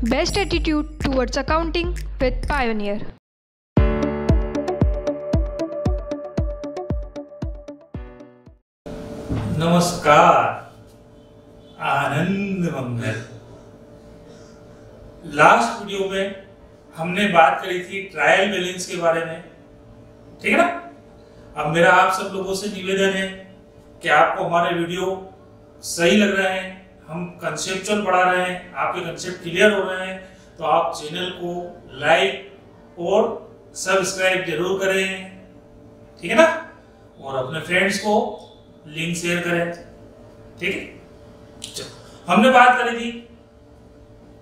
Best attitude towards accounting with Pioneer. नमस्कार, आनंद मंगल। Last video में हमने बात करी थी ट्रायल बैलेंस के बारे में, ठीक है ना। अब मेरा आप सब लोगों से निवेदन है कि आपको हमारे वीडियो सही लग रहे हैं, हम कंसेप्चुअल पढ़ा रहे हैं, आपके कंसेप्ट क्लियर हो रहे हैं, तो आप चैनल को लाइक और सब्सक्राइब जरूर करें, ठीक है ना। और अपने फ्रेंड्स को लिंक शेयर करें, ठीक है। चलो, हमने बात करी थी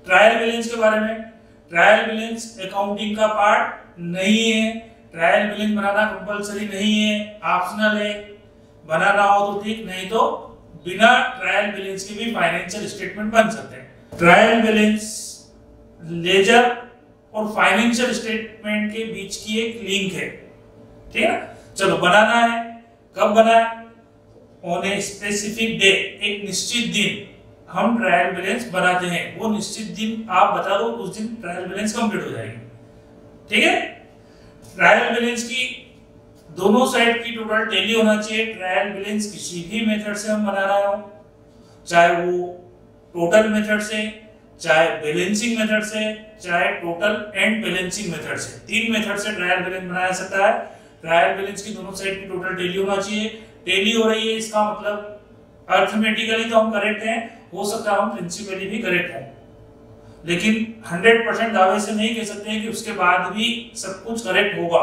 ट्रायल बैलेंस के बारे में। ट्रायल बैलेंस अकाउंटिंग का पार्ट नहीं है, ट्रायल बैलेंस बनाना कंपलसरी नहीं है, ऑप्शनल है। बनाना हो तो ठीक, नहीं तो बिना ट्रायल बैलेंस के भी फाइनेंशियल स्टेटमेंट बन सकते हैं। ट्रायल बैलेंस लेजर और फाइनेंशियल स्टेटमेंट के बीच की एक लिंक है, ठीक है ना। चलो, बनाना है, कब बनाए? ऑन ए स्पेसिफिक डे, एक निश्चित दिन हम ट्रायल बैलेंस बनाते हैं। वो निश्चित दिन आप बता दो, उस दिन ट्रायल बैलेंस कंप्लीट हो जाएगी, ठीक है। ट्रायल बैलेंस की दोनों साइड की टोटल टैली होना चाहिए। ट्रायल बैलेंस किसी भी मेथड से हम बना रहे हो, चाहे वो टोटल मेथड से, चाहे बैलेंसिंग मेथड से, चाहे टोटल एंड बैलेंसिंग मेथड से। 3 मेथड से ट्रायल बैलेंस बनाया सकता है। ट्रायल बैलेंस की दोनों साइड की टोटल टैली होना चाहिए। टैली हो रही है, इसका मतलब अर्थमेटिकली तो हम करेक्ट हैं, हो सकता है हम प्रिंसिपली भी करेक्ट हैं, लेकिन 100% दावे से नहीं कह सकते हैं कि उसके बाद भी सब कुछ करेक्ट होगा।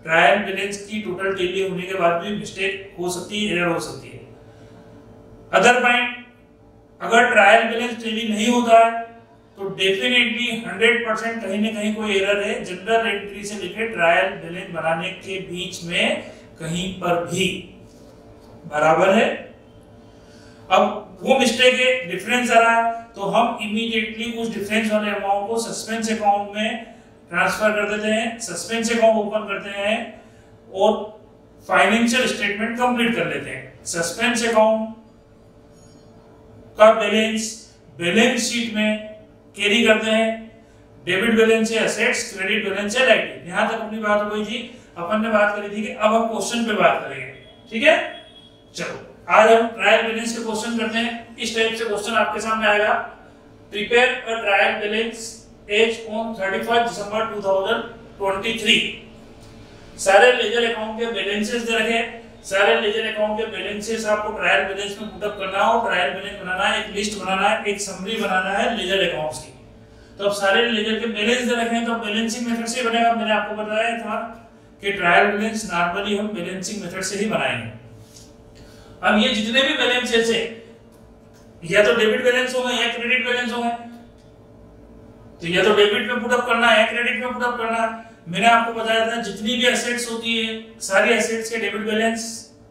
ट्रायल बैलेंस की टोटल टैली होने के बाद भी मिस्टेक हो सकती है, एरर हो सकती है। अदर पॉइंट, अगर ट्रायल बैलेंस टैली नहीं होता है तो डेफिनेटली 100% कहीं ना कहीं कोई एरर है। जनरल एंट्री से लेकर ट्रायल बैलेंस बनाने के बीच में कहीं पर भी बराबर है। अब वो मिस्टेक है, डिफरेंस आ रहा है, तो हम इमीडिएटली उस डिफरेंस वाले अमाउंट को सस्पेंस अकाउंट में ट्रांसफर कर देते हैं, सस्पेंस अकाउंट ओपन करते हैं और फाइनेंशियल स्टेटमेंट कंप्लीट कर लेते हैं। सस्पेंस अकाउंट का बैलेंस बैलेंस शीट में कैरी करते हैं। डेबिट बैलेंस है एसेट्स, क्रेडिट बैलेंस है लायबिलिटी। यहां तक अपनी बात हो गई थी। अपन ने बात करी थी कि अब हम क्वेश्चन पे बात करेंगे, ठीक है। चलो, आज हम ट्रायल बैलेंस के क्वेश्चन करते हैं। इस टाइप से क्वेश्चन आपके सामने आएगा। Prepare a trial balance as on 31 December 2023। सारे लेजर अकाउंट के बैलेंसेस दे रखे हैं। सारे लेजर अकाउंट के बैलेंसेस आपको ट्रायल बैलेंस में पुट अप करना हो, ट्रायल बैलेंस बनाना है, एक लिस्ट बनाना है, एक समरी बनाना है लेजर अकाउंट्स की। तो अब सारे लेजर के बैलेंस दे रखे हैं, तो बैलेंसिंग मेथड से बनेगा। मैंने आपको बताया था कि ट्रायल बैलेंस नॉर्मली हम बैलेंसिंग मेथड से ही बनाएंगे। अब ये जितने भी बैलेंसेस है, या तो डेबिट बैलेंस होंगे या क्रेडिट बैलेंस होंगे, तो या तो डेबिट में पुट अप करना है, क्रेडिट में पुट अप करना है। मैंने आपको बताया था जितनी भी एसेट्स होती है, सारी एसेट्स के debit balance,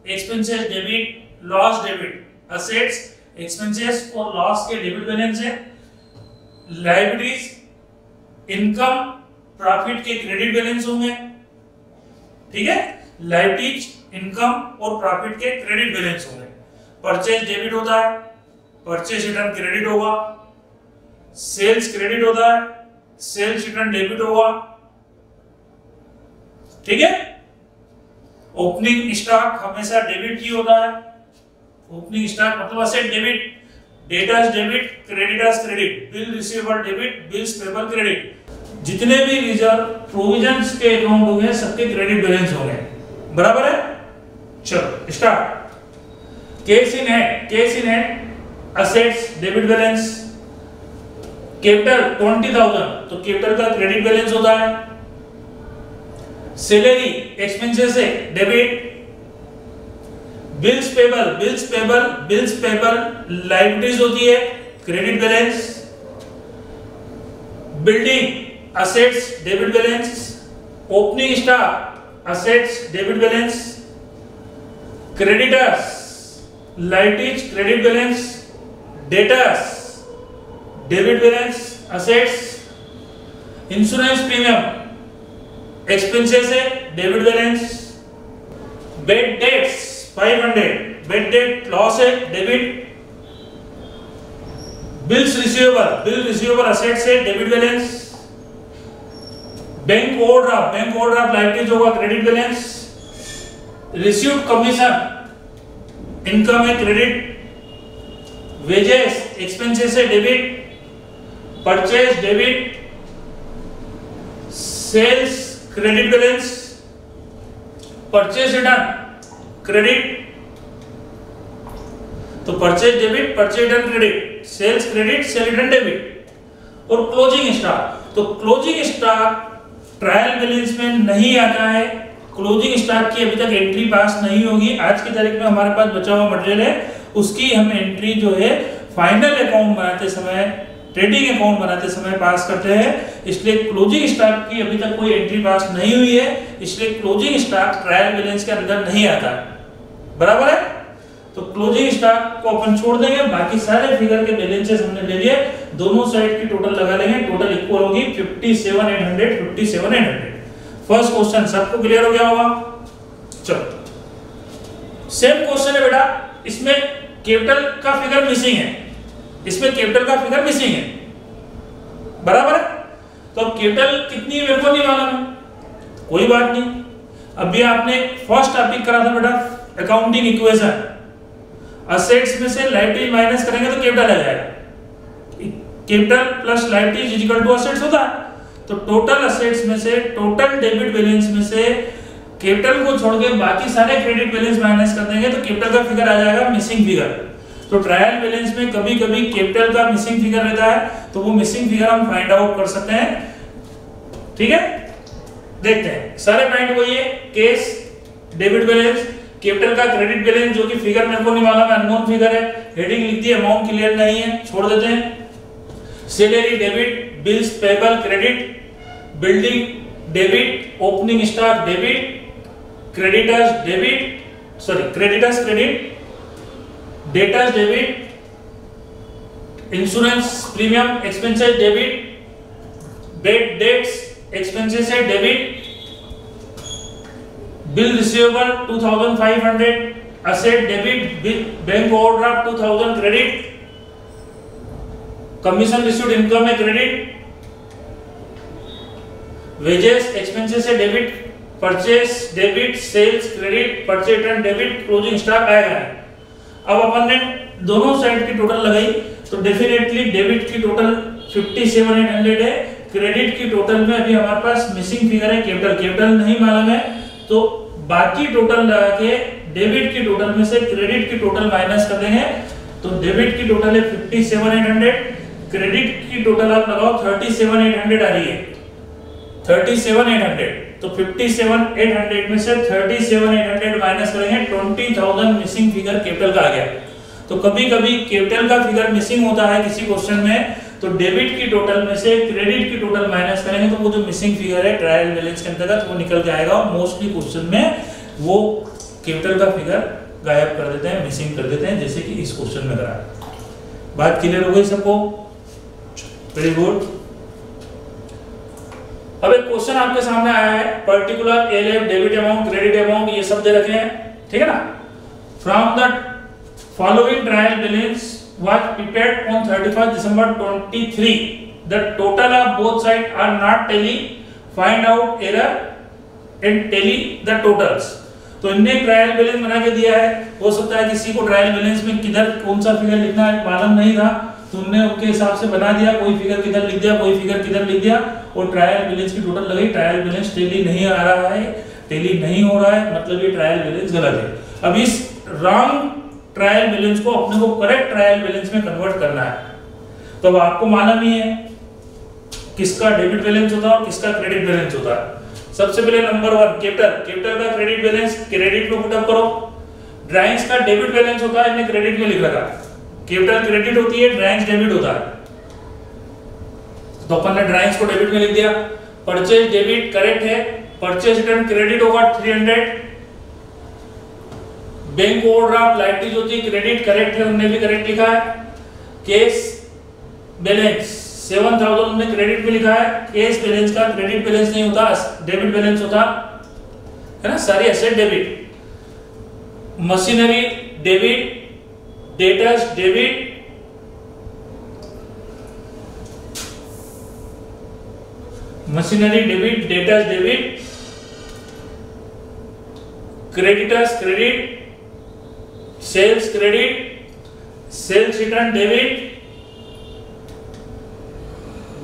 expenses debit, loss debit, assets, expenses और लॉस के डेबिट बैलेंस है। लायबिलिटीज, इनकम, प्रॉफिट के क्रेडिट बैलेंस होंगे, ठीक है। लायबिलिटीज, इनकम और प्रॉफिट के क्रेडिट बैलेंस होंगे। परचेज डेबिट होता है, परचेज रिटर्न क्रेडिट होगा। सेल्स क्रेडिट होता है, सेल्स रिटर्न डेबिट होगा, ठीक है। ओपनिंग स्टॉक हमेशा डेबिट ही होता है। ओपनिंग स्टॉक मतलब asset debit, debtors debit, creditors credit, bill receivable debit, bills payable credit. जितने भी रिजर्व प्रोविजंस के अकाउंट होंगे सबके क्रेडिट बैलेंस होंगे, बराबर है। चलो start. Cash in hand, cash in hand assets debit balance. Capital 20,000 तो कैपिटल का क्रेडिट बैलेंस होता है। सैलरी एक्सपेंसेस है debit. Bills payable, bills payable, bills payable liabilities होती है, credit balance. Building assets debit balance. Opening stock assets debit balance. Creditors liabilities credit balance. Debtors debit balance assets. Insurance premium expenses है debit balance. Bad debts 500 bad debt loss है debit. Bill receivable asset से debit balance, bank overdraft liabilities होगा credit balance, received commission income है credit, wages expenses है debit, purchase debit, sales credit balance, purchase return credit, तो purchase debit, purchase return credit, sales credit, sale return debit, और closing stock. तो closing stock trial balance में नहीं आता है, closing stock की अभी तक एंट्री पास नहीं होगी। आज की तारीख में हमारे पास बचा हुआ मटेरियल है, उसकी हम एंट्री जो है फाइनल अकाउंट बनाते समय, ट्रेडिंग अकाउंट बनाते समय पास करते हैं। इसलिए क्लोजिंग स्टॉक की अभी तक कोई एंट्री पास नहीं हुई है, इसलिए क्लोजिंग स्टॉक ट्रायल बैलेंस के अंदर नहीं आता, बराबर है। तो क्लोजिंग स्टॉक को अपन छोड़ देंगे, बाकी सारे फिगर के बैलेंसेस हमने ले लिए, दोनों साइड की टोटल लगा लेंगे, टोटल इक्वल होगी 57,800। फर्स्ट क्वेश्चन सबको क्लियर हो गया होगा। चलो सेम क्वेश्चन है बेटा, इसमें कैपिटल का फिगर मिसिंग है, इसमें कैपिटल का फिगर मिसिंग है, बराबर है। तो अब कैपिटल कितनी है मेरे को नहीं मालूम है, कोई बात नहीं। अभी आपने फर्स्ट टॉपिक करा था बेटा अकाउंटिंग इक्वेशन, असेट्स में से लायबिलिटी माइनस करेंगे तो कैपिटल आ जाएगा, capital plus liability is equal to assets होता है। तो टोटल असेट्स में से, टोटल डेबिट बैलेंस में से कैपिटल को छोड़ के बाकी सारे क्रेडिट बैलेंस माइनस कर देंगे तो कैपिटल का फिगर आ जाएगा मिसिंग फिगर। तो ट्रायल बैलेंस में कभी कभी कैपिटल का मिसिंग फिगर रहता है, तो वो मिसिंग फिगर हम फाइंड आउट कर सकते हैं, ठीक है। देखते हैं, सारे पॉइंट वही है, केस, डेबिट बैलेंस, कैपिटल का क्रेडिट बैलेंस जो कि फिगर मेरे को नहीं मालूम है, अननोन फिगर है, हेडिंग लिख दी, अमाउंट क्लियर नहीं है, छोड़ देते हैं। Salary debit, bills payable credit, building debit, opening stock debit, creditors credit, debtors debit, insurance premium expenses debit, bad debts expenses है debit, bill receivable 2500 asset debit, bank overdraft 2000 credit, commission received income है credit, wages expenses है debit, purchase debit, sales credit, purchase return debit, closing stock आएगा। अब अपन ने दोनों side की total लगाई तो डेफिनेटली डेबिट की टोटल 57,800 है, क्रेडिट की टोटल में अभी हमारे पास मिसिंग फिगर है कैपिटल नहीं मालूम है, तो बाकी टोटल लगा के डेबिट की टोटल में से क्रेडिट की टोटल माइनस कर देंगे। तो डेबिट की टोटल है 57,800, क्रेडिट की टोटल आप लगाओ 37,800 आ रही है, 37,800। तो 57,800 में से 37,800 माइनस करेंगे, 20,000 मिसिंग फिगर कैपिटल का आ गया। तो कभी कभी कैपिटल का फिगर मिसिंग होता है किसी क्वेश्चन में, तो डेबिट की टोटल में से क्रेडिट की टोटल माइनस करेंगे तो वो जो मिसिंग फिगर है ट्रायल बैलेंस के अंतर्गत वो निकल के आएगा। और मोस्टली क्वेश्चन में वो कैपिटल का फिगर गायब कर देते हैं, मिसिंग कर देते हैं, जैसे कि इस क्वेश्चन में करा। बात क्लियर हो गई सबको? Very good. अब एक क्वेश्चन आपके सामने आया है, particular LF debit amount, credit amount, ये सब दे रखे हैं, ठीक है ना। From the following trial balance was prepared on 31st December 23, the total of both sides are not tally, find out error and tally the totals। तो इनने trial balance बना के दिया है, हो सकता है किसी को ट्रायल बैलेंस में किधर कौन सा फिगर लिखना है मालूम नहीं था, तो उनने उनके हिसाब से बना दिया, कोई फिगर किधर लिख दिया, कोई फिगर किधर लिख दिया, और ट्रायल बैलेंस की टोटल लगाई। ट्रायल बैलेंस टैली नहीं आ रहा है, टैली नहीं हो रहा है, मतलब ये ट्रायल बैलेंस गलत है। अब इस रॉन्ग ट्रायल बैलेंस को अपने को करेक्ट ट्रायल बैलेंस में कन्वर्ट करना है। तो अब आपको मालूम ही है किसका डेबिट बैलेंस होता है और किसका क्रेडिट बैलेंस होता है। सबसे पहले नंबर 1 कैपिटल का क्रेडिट बैलेंस, क्रेडिट में पुटअप करो। ड्राइंग्स का डेबिट बैलेंस होता है, इन्हें क्रेडिट में लिख रखा, कैपिटल क्रेडिट होती है, ड्राइंग्स डेबिट होता है। तो अपन ने ड्राइंग्स को डेबिट में लिख दिया। परचेज डेबिट करेक्ट है, परचेज रिटर्न क्रेडिट होगा 300, बैंक ओवरड्राफ्ट लायबिलिटीज होती है क्रेडिट, करेक्ट है, उन्होंने भी करेक्ट लिखा है। केस बैलेंस 7,000 उन्होंने क्रेडिट में लिखा है, केस बैलेंस का क्रेडिट बैलेंस नहीं होता, डेबिट बैलेंस होता है ना, सारी asset debit. Machinery debit, debtors debit, machinery debit, debtors debit, creditors credit, sales credit, sales return debit,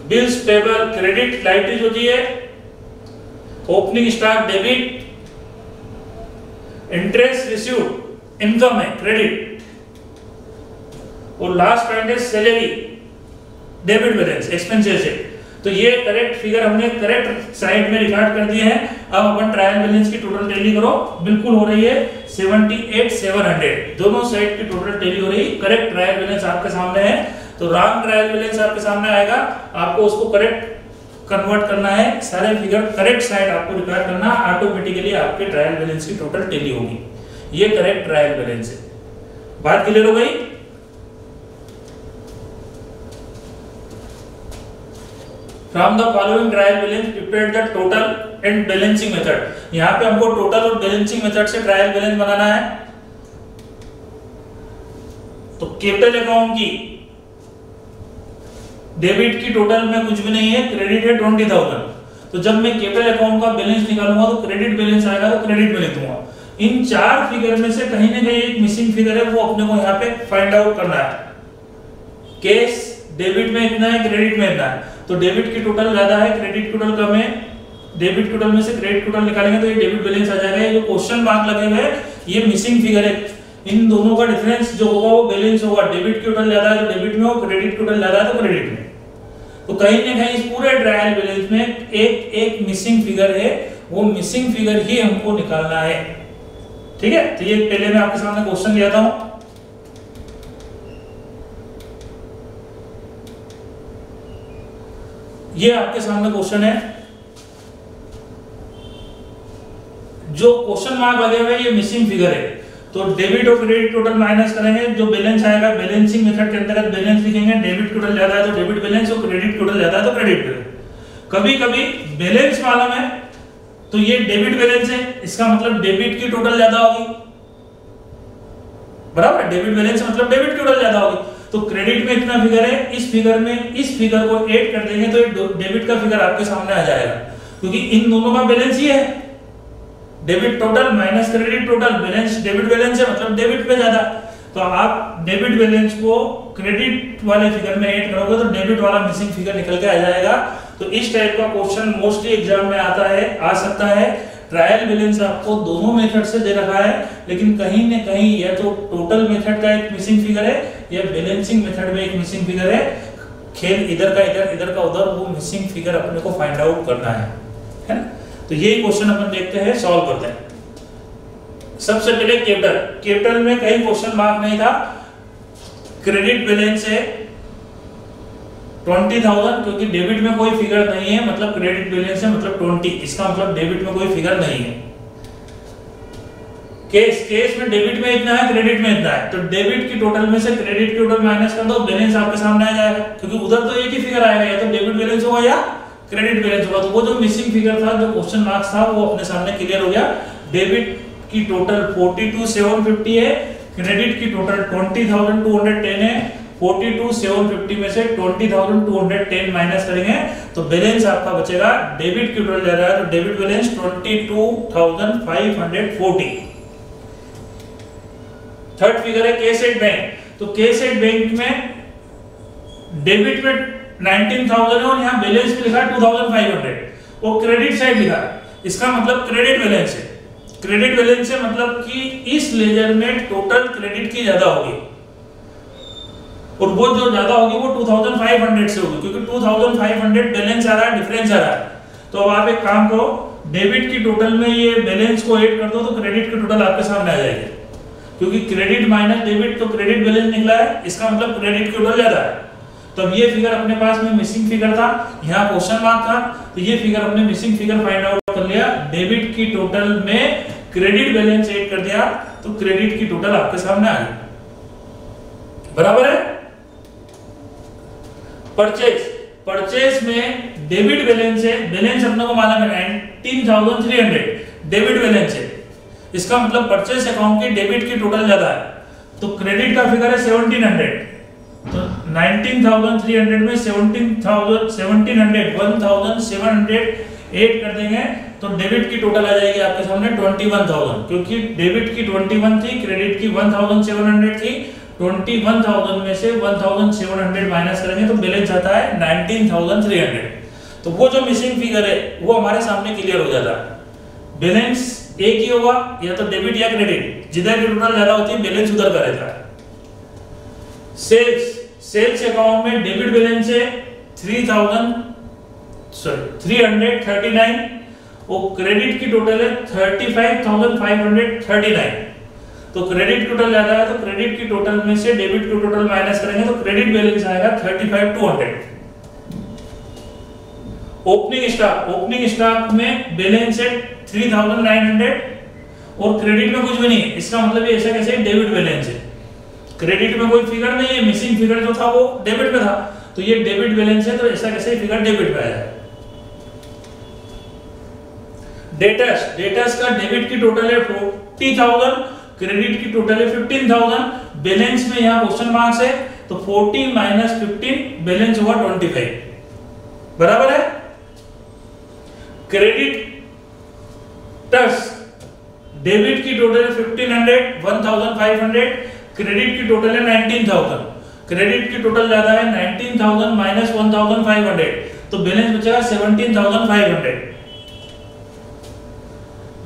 bills payable credit, liabilities होती है, opening stock debit, interest received income है credit, और लास्ट पॉइंट है salary debit balance expenses है। तो ये correct figure हमने correct side में रिकॉर्ड कर दिए हैं। अब अपन ट्रायल बैलेंस की टोटल टैली करो, बिल्कुल हो रही है 78,700, दोनों साइड की टोटल टैली हो रही है। करेक्ट ट्रायल बैलेंस आपके सामने है, तो रॉन्ग ट्रायल बैलेंस आपके सामने आएगा, आपको उसको करेक्ट कन्वर्ट करना है, सारे फिगर करेक्ट साइड आपको रिकॉर्ड करना, ऑटोमेटिकली आपके ट्रायल बैलेंस की टोटल टैली होगी। ये करेक्ट ट्रायल बैलेंस है। बात क्लियर हो गई? From the following trial balance prepare the total and balancing method। यहाँ पे हमको टोटल और बैलेंसिंग मेथड से ट्रायल बैलेंस बनाना है। तो कैपिटल अकाउंट की डेबिट की टोटल में कुछ भी नहीं है, क्रेडिट है 20,000। तो जब मैं कैपिटल अकाउंट का बैलेंस निकालूंगा तो क्रेडिट बैलेंस आएगा, तो क्रेडिट में लिखूंगा। इन चार फिगर में से कहीं ना कहीं एक मिसिंग फिगर है, वो अपने को यहाँ पे फाइंड आउट करना है। केस डेबिट में इतना है, क्रेडिट में इतना है, तो डेबिट की टोटल ज्यादा है, क्रेडिट टोटल कम है। डेबिट टोटल में से क्रेडिट टोटल निकालेंगे तो ये डेबिट बैलेंस आ जाएगा। ये जो क्वेश्चन मार्क लगे हुए ये मिसिंग फिगर है, इन दोनों का डिफरेंस जो होगा वो बैलेंस होगा। डेबिट की टोटल ज्यादा है तो डेबिट में हो, क्रेडिट टोटल ज्यादा है तो क्रेडिट में। तो कहीं ना कहीं इस पूरे ट्रायल बैलेंस में एक एक मिसिंग फिगर है, वो मिसिंग फिगर ही हमको निकालना है। ठीक है, तो ये पहले मैं आपके सामने क्वेश्चन लिया था। ये आपके सामने क्वेश्चन है, जो क्वेश्चन मार्क लगे हुए ये मिसिंग फिगर है। तो डेबिट और क्रेडिट टोटल माइनस करेंगे, जो बैलेंस आएगा बैलेंसिंग मेथड के अंतर्गत बैलेंस लिखेंगे। डेबिट टोटल ज्यादा है तो डेबिट बैलेंस, और क्रेडिट टोटल ज्यादा है तो क्रेडिट बैलेंस। कभी कभी बैलेंस मालूम है तो ये डेबिट बैलेंस है, इसका मतलब डेबिट की टोटल ज्यादा होगी, बराबर। डेबिट बैलेंस मतलब डेबिट की टोटल ज्यादा होगी। तो क्रेडिट में इतना फिगर है, इस फिगर में इस फिगर को ऐड कर देंगे तो डेबिट का फिगर आपके सामने आ जाएगा, क्योंकि इन दोनों का बैलेंस ही है। Debit total minus credit total, balance debit balance है मतलब डेबिट पे ज्यादा। तो आप डेबिट बैलेंस को क्रेडिट वाले फिगर में ऐड करोगे तो डेबिट वाला मिसिंग फिगर निकल के आ जाएगा। तो इस टाइप का क्वेश्चन मोस्टली एग्जाम में आता है, आ सकता है। ट्रायल बैलेंस आपको दोनों मेथड से दे रखा है, लेकिन कहीं न कहीं या तो टोटल मेथड का एक मिसिंग फिगर है या बैलेंसिंग मेथड में एक मिसिंग फिगर है। खेल इधर का इधर, इधर का उधर, वो मिसिंग फिगर अपने को फाइंड आउट करना है ना। तो यही क्वेश्चन अपन देखते हैं, सॉल्व करते हैं। सबसे पहले कैपिटल में कहीं क्वेश्चन मार्क नहीं था। क्रेडिट बैलेंस है 20,000, क्योंकि डेबिट में कोई फिगर नहीं है, मतलब क्रेडिट बैलेंस है मतलब 20, इसका मतलब डेबिट में कोई फिगर नहीं है। केस में डेबिट में इतना है, क्रेडिट में इतना है, तो डेबिट की टोटल में से क्रेडिट की टोटल माइनस कर दो, बैलेंस आपके सामने आ जाएगा। क्योंकि उधर तो एक ही फिगर आएगा, या तो डेबिट बैलेंस होगा या क्रेडिट बैलेंस होगा। तो वो जो मिसिंग फिगर था, जो क्वेश्चन मार्क्स था, वो अपने सामने क्लियर हो गया। डेबिट की टोटल 42,750 है, क्रेडिट की टोटल 20,210 है। 42,750 में से 20,210 माइनस करेंगे तो बैलेंस आपका बचेगा। डेबिट की टोटल ज्यादा है तो डेबिट बैलेंस 22,540। थर्ड फिगर है कैसेट बैंक। तो कैसेट बैंक में डेबिट में 19,000 है और यहाँ बैलेंस में लिखा है 2,500 और क्रेडिट साइड लिखा है, इसका मतलब क्रेडिट बैलेंस है। क्रेडिट बैलेंस है मतलब कि इस लेजर में टोटल क्रेडिट की ज्यादा होगी और वो जो ज्यादा होगी वो 2,500 से होगी, क्योंकि 2,500 बैलेंस आ रहा है, डिफरेंस आ रहा है। तो अब आप एक काम करो, डेबिट की टोटल में ये बैलेंस को ऐड कर दो तो क्रेडिट की टोटल आपके सामने आ जाएगी। क्योंकि क्रेडिट माइनस डेबिट तो क्रेडिट बैलेंस निकला है, इसका मतलब क्रेडिट की टोटल ज्यादा है। तो अब ये फिगर अपने पास में मिसिंग फिगर था, यहाँ क्वेश्चन मार्क था, तो ये फिगर अपने मिसिंग फिगर फाइंड आउट कर लिया। डेबिट की टोटल में क्रेडिट बैलेंस ऐड कर दिया तो क्रेडिट की टोटल आपके सामने आ गई, बराबर है। परचेज में डेबिट बैलेंस है, बैलेंस अपने को मालूम है 19,300 डेबिट बैलेंस है, इसका मतलब परचेज अकाउंट की डेबिट की टोटल ज्यादा है। तो क्रेडिट का फिगर है 1,700, तो 19,300 में 1700 कर देंगे तो डेबिट की टोटल आ जाएगी आपके सामने 21,000, क्योंकि डेबिट की 21 थी, क्रेडिट की 1,700 थी। 21,000 में से 1,700 माइनस करेंगे तो बैलेंस आता है 19,300। तो वो जो मिसिंग फिगर है वो हमारे सामने क्लियर हो जाता है। बैलेंस एक ही होगा, या तो डेबिट या क्रेडिट, जिधर की टोटल ज्यादा होती है बैलेंस उधर का रहता है। सेल्स अकाउंट में डेबिट बैलेंस है 339 और क्रेडिट की टोटल है 35,539। तो क्रेडिट टोटल ज्यादा है तो क्रेडिट की टोटल में से डेबिट की टोटल माइनस करेंगे तो क्रेडिट बैलेंस आएगा 35,200। ओपनिंग स्टॉक में बैलेंस है 3,900 और क्रेडिट में कुछ भी नहीं है। इसका मतलब ये ऐसा कैसे डेबिट बैलेंस है, क्रेडिट में कोई फिगर नहीं है, मिसिंग फिगर जो था वो डेबिट में था, तो ये डेबिट बैलेंस है, तो ऐसा कैसे फिगर डेबिट में आया। डेटर्स का डेबिट की टोटल है 40,000, क्रेडिट की टोटल है 15,000। बैलेंस में यहाँ क्वेश्चन मार्क्स है तो 40 माइनस 15 बैलेंस हुआ 25, बराबर है। क्रेडिटर्स डेबिट की टोटल है 1,500, क्रेडिट की टोटल है 19,000। क्रेडिट की टोटल ज्यादा है 19,000 माइनस 1,500 तो बैलेंस बचेगा 17,500।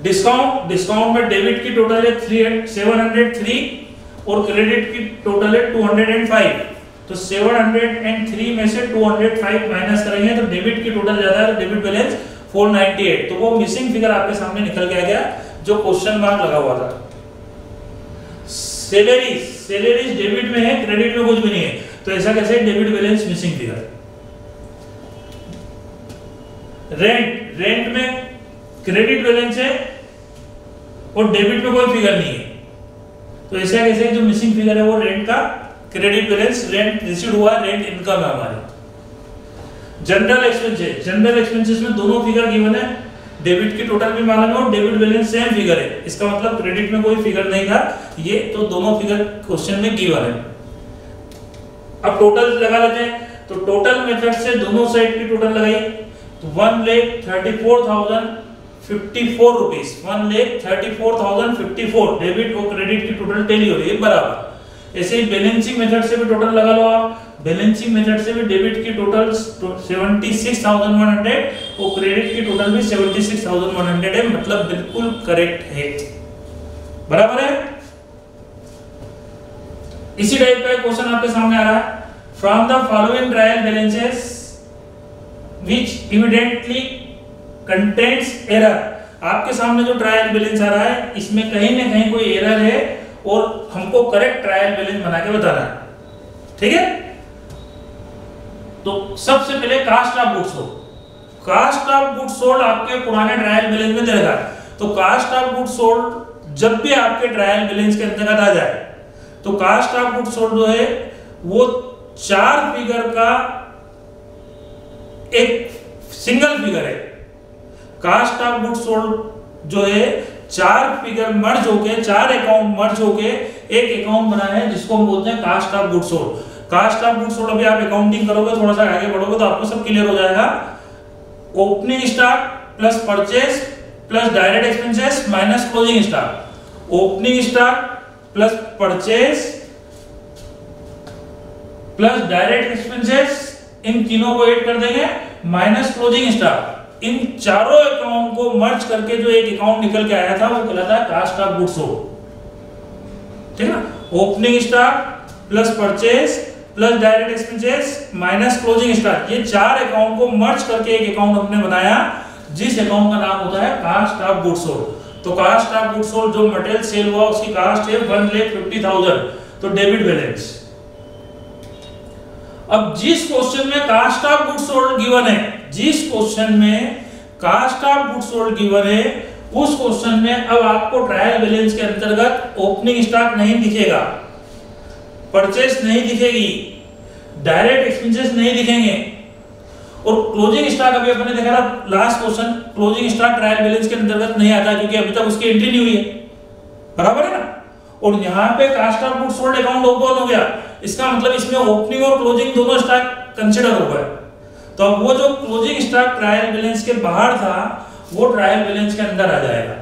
डिस्काउंट में डेबिट की टोटल है 703 और क्रेडिट की टोटल है 205। तो 703 में से 205 माइनस करेंगे तो डेबिट की टोटल ज्यादा है तो डेबिट बैलेंस 498। तो वो मिसिंग फिगर आपके सामने निकल के आ गया जो क्वेश्चन मार्क लगा हुआ था। सैलरीज डेबिट में है, क्रेडिट में कुछ भी नहीं है, तो ऐसा कैसे debit balance missing figure. Rent में क्रेडिट बैलेंस है और डेबिट में कोई फिगर नहीं है, तो ऐसा कैसे जो मिसिंग फिगर है वो रेंट का क्रेडिट बैलेंस, रेंट रिसीव हुआ, रेंट इनकम है हमारी। जनरल एक्सपेंसेस में दोनों फिगर गिवन है, डेबिट की टोटल भी मालूम है और डेबिट बैलेंस सेम फिगर है, इसका मतलब क्रेडिट में कोई फिगर नहीं था, ये तो दोनों फिगर क्वेश्चन में गिवन है। अब टोटल लगा लेते हैं, तो टोटल मेथड से दोनों साइड की टोटल लगाई तो 1,34,054 रुपीस, 1,34,054 डेबिट और क्रेडिट की टोटल टैली हो रही है बराबर। ऐसे ही बैलेंसिंग मेथड से भी टोटल लगा लो आप, बैलेंसिंग मेथड से भी डेबिट की टोटल 76,100 और क्रेडिट की टोटल भी 76,100 है, मतलब बिल्कुल करेक्ट है, बराबर है। इसी टाइप का क्वेश्चन आपके सामने आ रहा है, from the following trial balances which इविडेंटली contains error. आपके सामने जो ट्रायल बैलेंस आ रहा है इसमें कहीं ना कहीं कोई एरर है और हमको करेक्ट ट्रायल बैलेंस बना के बताना है, ठीक है। तो सबसे पहले cost of goods sold, cost of goods sold आपके पुराने ट्रायल बैलेंस में देगा, तो कास्ट ऑफ गुड्स सोल्ड जब भी आपके ट्रायल बैलेंस के अंतर्गत आ जाए तो कास्ट ऑफ गुड्स सोल्ड जो है वो 4 फिगर का एक सिंगल फिगर है। कास्ट ऑफ गुड्स सोल्ड जो है 4 फिगर मर्ज होके, 4 अकाउंट मर्ज होके एक अकाउंट बना है जिसको हम बोलते हैं cost of goods sold. Cost of goods sold अभी आप अकाउंटिंग करोगे, थोड़ा सा आगे बढ़ोगे तो आपको सब क्लियर हो जाएगा। Opening stock plus purchase plus direct expenses minus closing stock. Opening stock plus purchase plus direct expenses, इन तीनों को ऐड कर देंगे माइनस क्लोजिंग स्टॉक। इन चारों अकाउंट को मर्ज करके जो एक अकाउंट निकल के आया था वो कहलाता है कास्ट ऑफ गुड्स सोल्ड, ठीक है ना। Opening stock plus purchase plus direct expenses minus closing stock, ये 4 अकाउंट को मर्ज करके एक अकाउंट हमने बनाया जिस अकाउंट का नाम होता है कास्ट ऑफ गुड्स सोल्ड। तो कास्ट ऑफ गुड्स सोल्ड जो मटेरियल सेल हुआ उसकी कास्ट है 1,50,000, तो डेबिट बैलेंस। अब जिस क्वेश्चन में cost of goods sold given है, जिस क्वेश्चन में cost of goods sold given है उस क्वेश्चन में अब आपको ट्रायल बैलेंस के अंतर्गत ओपनिंग स्टॉक नहीं दिखेगा, परचेज नहीं दिखेगी, डायरेक्ट एक्सपेंसेस नहीं दिखेंगे और क्लोजिंग स्टॉक अभी अपने देखा था last question, closing stock trial balance के अंतर्गत नहीं आता क्योंकि अभी तक उसकी एंट्री नहीं हुई है, बराबर है ना। और यहाँ पे cost of goods sold account open हो गया, इसका मतलब इसमें ओपनिंग और क्लोजिंग दोनों स्टॉक कंसीडर हो गए। तो अब वो जो क्लोजिंग स्टॉक ट्रायल बैलेंस के बाहर था वो ट्रायल बैलेंस के अंदर आ जाएगा,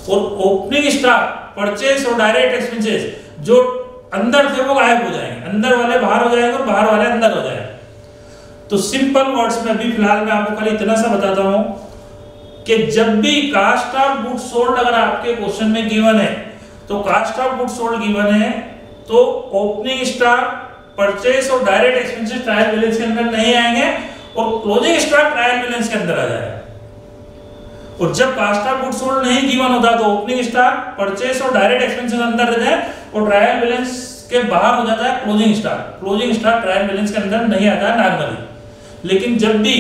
और ओपनिंग स्टॉक, परचेस और डायरेक्ट एक्सपेंसेस जो अंदर थे वो गायब हो जाएंगे, अंदर वाले बाहर हो जाएंगे और बाहर वाले अंदर हो जाएंगे। तो सिंपल वर्ड्स में अभी फिलहाल मैं आपको खाली इतना सा बताता हूं कि जब भी कास्ट ऑफ गुड्स सोल्ड अगर आपके क्वेश्चन में गिवन है तो cost of goods sold given है तो ओपनिंग स्टॉक, परचेस और डायरेक्ट एक्सपेंसेस ट्रायल बैलेंस के अंदर नहीं आएंगे और क्लोजिंग स्टॉक ट्रायल बैलेंस के अंदर आ जाएगा। और जब कास्ट ऑफ गुड्स सोल्ड नहीं गिवन होता तो ओपनिंग स्टॉक, परचेस और डायरेक्ट एक्सपेंसेस अंदर रहते हैं और ट्रायल बैलेंस के बाहर हो जाता है closing stock. Closing stock trial balance के अंदर नहीं आता है नॉर्मली। लेकिन जब भी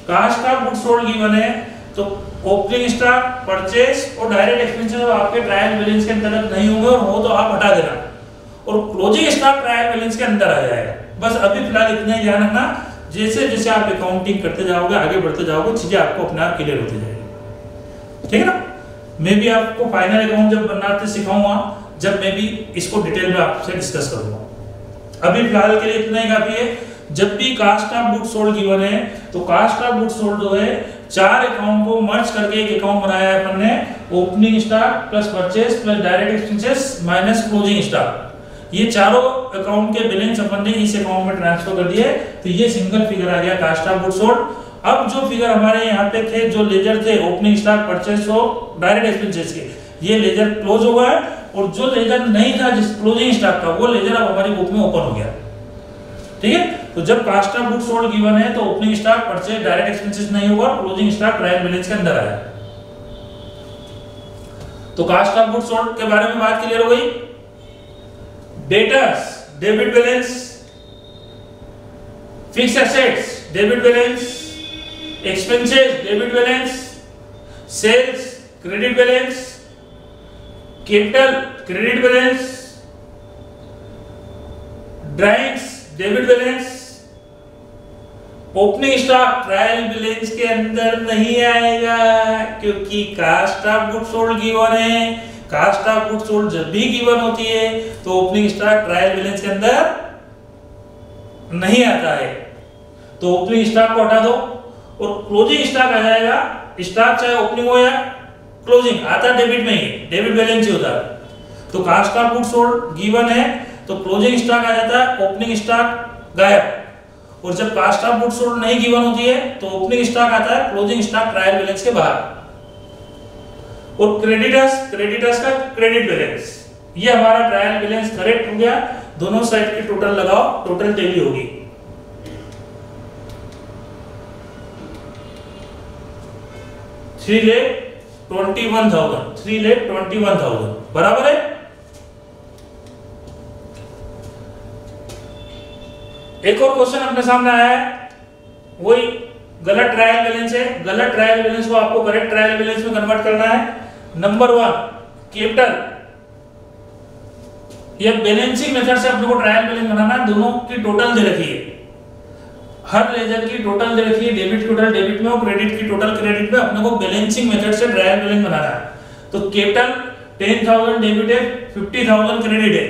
cost of goods sold given है तो ओपनिंग स्टॉक, परचेस और डायरेक्ट एक्सपेंसेस आपके ट्रायल बैलेंस के अंदर नहीं होंगे, और हो तो आप हटा देना, और क्लोजिंग स्टॉक ट्रायल बैलेंस के अंदर आ जाएगा। बस अभी फिलहाल इतना ही ध्यान रखना, जैसे जैसे आप अकाउंटिंग करते जाओगे, आगे बढ़ते जाओगे, चीजें आपको अपने आप क्लियर होती जाएगी, ठीक है ना। मैं भी आपको फाइनल अकाउंट जब बनाते सिखाऊंगा, जब मैं भी इसको डिटेल में आपसे डिस्कस करूंगा। अभी फिलहाल के लिए इतना ही काफी है। जब भी cost of goods sold given है तो कास्ट ऑफ गुड्स सोल्ड जो है 4 अकाउंट को मर्ज करके एक अकाउंट बनाया है अपन ने, opening stock plus purchase plus direct expenses minus closing stock. ये चारों अकाउंट के बैलेंस अपन ने इस अकाउंट में ट्रांसफर कर दिए, तो ये सिंगल फिगर आ गया कास्ट ऑफ गुड्स सोल्ड। अब जो फिगर हमारे यहाँ पे थे, जो लेजर थे ओपनिंग स्टॉक, परचेस और डायरेक्ट एक्सपेंसेस के, ये लेजर क्लोज हो गया है, और जो लेजर नहीं था जिस क्लोजिंग स्टॉक का, वो लेजर अब हमारी बुक में ओपन हो गया, ठीक है। तो जब cost of goods sold given है तो opening stock, purchase, direct expenses नहीं होगा, क्लोजिंग स्टॉक ट्रायल बैलेंस के अंदर आया। तो कास्ट ऑफ गुड्स सोल्ड के बारे में बात क्लियर हो गई। Debtors debit balance, fixed assets debit balance, expenses debit balance, sales credit balance, capital credit balance, drawings debit balance, opening stock trial balance के अंदर नहीं आएगा क्योंकि cost of goods sold given है। कास्ट ऑफ गुड्स सोल्ड जब भी given होती है तो ओपनिंग स्टॉक ट्रायल बैलेंस के अंदर नहीं आता है, तो ओपनिंग स्टॉक को हटा दो और क्लोजिंग स्टॉक आ जाएगा। स्टॉक चाहे ओपनिंग हो या क्लोजिंग, आता डेबिट में ही, डेबिट बैलेंस ही होता है। तो cost of goods sold given है तो क्लोजिंग स्टॉक आ जाता है, ओपनिंग स्टॉक गायब। और जब कास्ट ऑफ गुड्स सोल्ड नहीं गिवन होती है तो ओपनिंग स्टॉक आता है, क्लोजिंग स्टॉक ट्रायल बैलेंस के बाहर। और क्रेडिटर्स का क्रेडिट बैलेंस, ये हमारा ट्रायल बैलेंस करेक्ट हो गया। दोनों साइड की टोटल लगाओ, टोटल टैली होगी 3,21,000 बराबर है। एक और क्वेश्चन अपने सामने आया है, वही गलत ट्रायल बैलेंस है। गलत ट्रायल बैलेंस को आपको करेक्ट ट्रायल बैलेंस में कन्वर्ट करना है। नंबर 1 कैपिटल, ये बैलेंसिंग मेथड से अपने को ट्रायल बैलेंस बनाना है। दोनों की टोटल दे रखी है, हर लेजर की टोटल दे रखी है, डेबिट की टोटल डेबिट में और क्रेडिट की टोटल क्रेडिट में। अपने को बैलेंसिंग मेथड से ट्रायल बैलेंस बनाना है। तो कैपिटल 10,000 डेबिट है, 50,000 क्रेडिट है,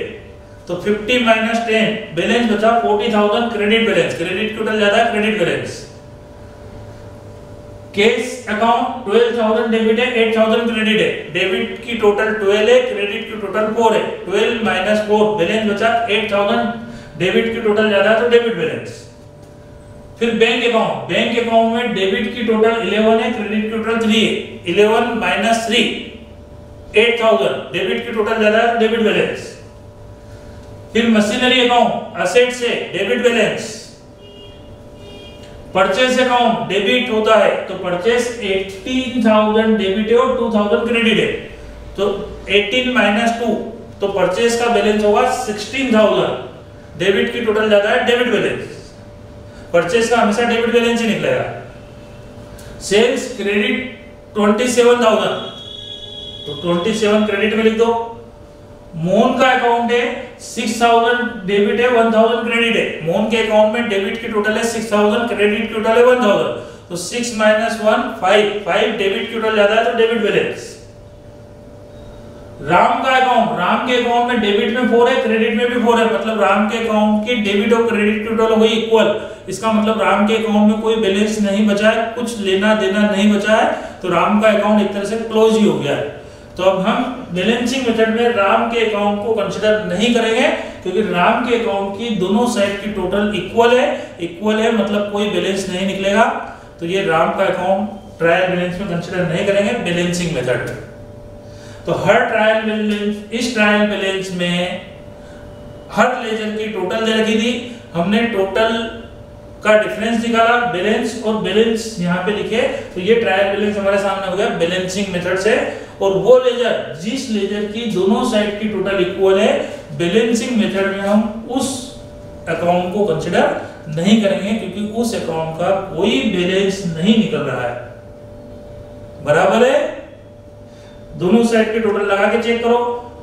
तो 50 माइनस 10 बैलेंस बचा 40,000 क्रेडिट बैलेंस। क्रेडिट की टोटल ज्यादा है, credit balance. Cash account 12,000 debit है, 8,000 क्रेडिट है। डेबिट की टोटल 12 है, क्रेडिट की टोटल 4 है। 12 माइनस 4 बैलेंस बचा 8,000, डेबिट की टोटल ज्यादा है तो डेबिट बैलेंस। फिर बैंक अकाउंट में डेबिट की टोटल 11 है, क्रेडिट की टोटल 3 है। 11 माइनस 3 8,000, डेबिट की टोटल ज्यादा है तो डेबिट बैलेंस। फिर मशीनरी अकाउंट असेट से debit balance. Purchase account debit होता है तो परचेस 18,000 डेबिट है और 2,000 क्रेडिट है, तो 18 माइनस 2 तो परचेस का बैलेंस होगा 16,000। डेबिट की टोटल ज्यादा है, डेबिट बैलेंस। परचेस का हमेशा डेबिट बैलेंस ही निकलेगा। सेल्स क्रेडिट 27,000 तो 27 क्रेडिट में लिख दो। मोहन का अकाउंट है 6,000 डेबिट है, 1,000 क्रेडिट है। मोहन के अकाउंट में डेबिट की टोटल है 6,000, क्रेडिट की टोटल है 1,000, तो 6 माइनस 1 5 डेबिट की टोटल ज्यादा है तो डेबिट बैलेंस। राम का अकाउंट, राम के अकाउंट में डेबिट में 4 है, क्रेडिट में भी 4 है, मतलब राम के अकाउंट की डेबिट और क्रेडिट टोटल हुई इक्वल। इसका मतलब राम के अकाउंट में कोई बैलेंस नहीं बचा है, कुछ लेना देना नहीं बचा है, तो राम का अकाउंट एक तरह से क्लोज ही हो गया है। तो अब हम बैलेंसिंग मेथड में राम के अकाउंट को कंसीडर नहीं करेंगे, क्योंकि राम के अकाउंट की दोनों साइड की टोटल इक्वल है, मतलब कोई बैलेंस नहीं निकलेगा। तो ये राम का अकाउंट ट्रायल बैलेंस में कंसीडर नहीं करेंगे बैलेंसिंग मेथड में। तो हर ट्रायल बैलेंस, इस ट्रायल बैलेंस में हर लेजर की टोटल दे रखी थी, हमने टोटल का डिफरेंस निकाला, बैलेंस और बैलेंस यहाँ पे लिखे, तो ये ट्रायल बैलेंस हमारे सामने हो गया बैलेंसिंग मेथड से। और वो लेजर जिस लेजर की दोनों साइड की टोटल इक्वल है, बैलेंसिंग मेथड में हम उस अकाउंट को कंसीडर नहीं करेंगे, क्योंकि उस अकाउंट का कोई बैलेंस नहीं निकल रहा है। बराबर है, दोनों साइड के टोटल लगा के चेक करो,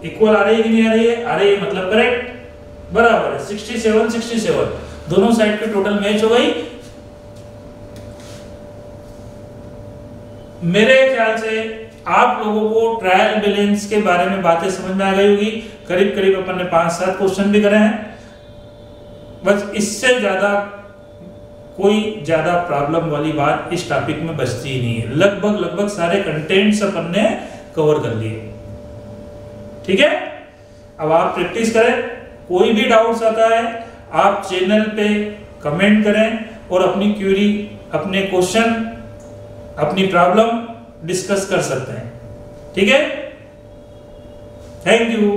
इक्वल आ रही है कि नहीं आ रही है, आ रही है मतलब करेक्ट, बराबर है। 67 दोनों साइड की टोटल मैच हो गई। मेरे ख्याल से आप लोगों को ट्रायल बैलेंस के बारे में बातें समझ में आ गई होगी। करीब करीब अपन ने 5-7 क्वेश्चन भी करे हैं, बस इससे कोई ज्यादा प्रॉब्लम वाली बात इस टॉपिक में बचती ही नहीं है। लगभग सारे कंटेंट्स अपन ने कवर कर लिए। ठीक है, अब आप प्रैक्टिस करें, कोई भी डाउट्स आता है आप चैनल पे कमेंट करें और अपनी क्वेरी, अपने क्वेश्चन, अपनी प्रॉब्लम डिस्कस कर सकते हैं। ठीक है, थैंक यू।